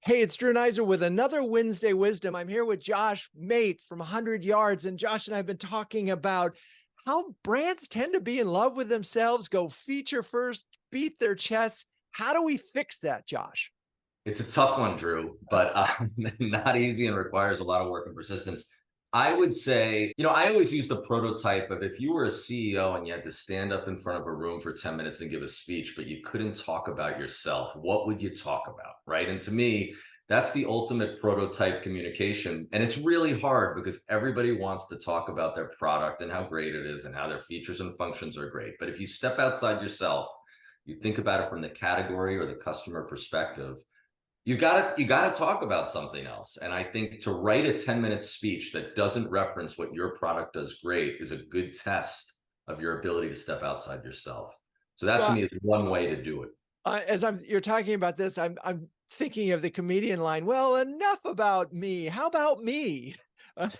Hey, it's Drew Neiser with another Wednesday Wisdom. I'm here with Josh Mait from 100 Yards, and Josh and I have been talking about how brands tend to be in love with themselves, go feature first, beat their chests. How do we fix that, Josh? It's a tough one, Drew, but not easy and requires a lot of work and persistence. I would say, I always use the prototype of if you were a CEO and you had to stand up in front of a room for 10 minutes and give a speech, but you couldn't talk about yourself, what would you talk about? Right. And to me, that's the ultimate prototype communication. And it's really hard because everybody wants to talk about their product and how great it is and how their features and functions are great. But if you step outside yourself, you think about it from the category or the customer perspective, you gotta talk about something else. And I think to write a 10-minute speech that doesn't reference what your product does great is a good test of your ability to step outside yourself. So that to Well, me is one way to do it. as you're talking about this, I'm thinking of the comedian line. Well, enough about me. How about me?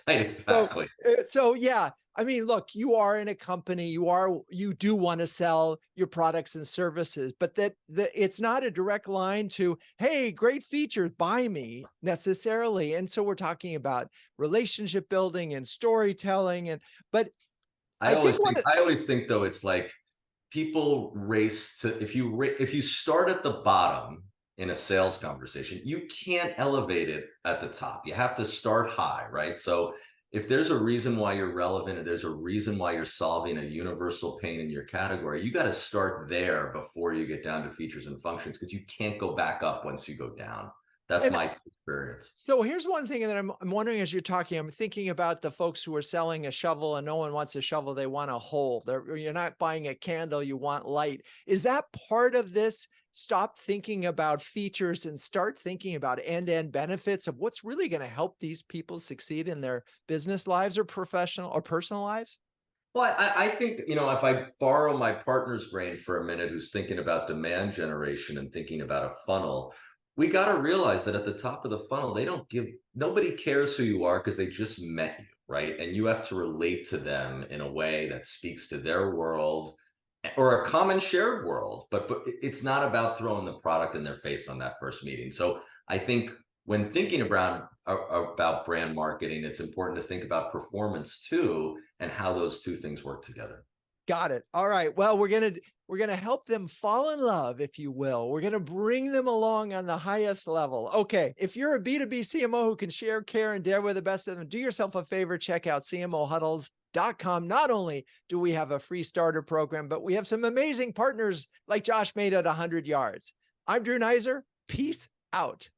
Right, So, exactly. so yeah, I mean, look, you are in a company, you do want to sell your products and services, but it's not a direct line to, hey, great features, buy me necessarily. And so we're talking about relationship building and storytelling, but I I always think think I always think though it's like people race to if you start at the bottom in a sales conversation, you can't elevate it at the top. You have to start high, right? So if there's a reason why you're relevant and there's a reason why you're solving a universal pain in your category, you got to start there before you get down to features and functions because you can't go back up once you go down. That's and my experience. so here's one thing that I'm wondering as you're talking, I'm thinking about the folks who are selling a shovel and no one wants a shovel, they want a hole. You're not buying a candle, you want light. Is that part of this? Stop thinking about features and start thinking about end-to-end benefits of what's really going to help these people succeed in their business lives or professional or personal lives? Well, I think, if I borrow my partner's brain for a minute, who's thinking about demand generation and thinking about a funnel, we got to realize that at the top of the funnel, nobody cares who you are because they just met you, right? And you have to relate to them in a way that speaks to their world or a common shared world. But it's not about throwing the product in their face on that first meeting. So I think when thinking about brand marketing, it's important to think about performance too and how those two things work together. Got it. All right. Well, we're gonna help them fall in love, if you will. We're gonna bring them along on the highest level. Okay. If you're a B2B CMO who can share, care, and dare with the best of them, do yourself a favor, check out CMOHuddles.com. Not only do we have a free starter program, but we have some amazing partners like Josh Mait at 100 Yards. I'm Drew Neiser. Peace out.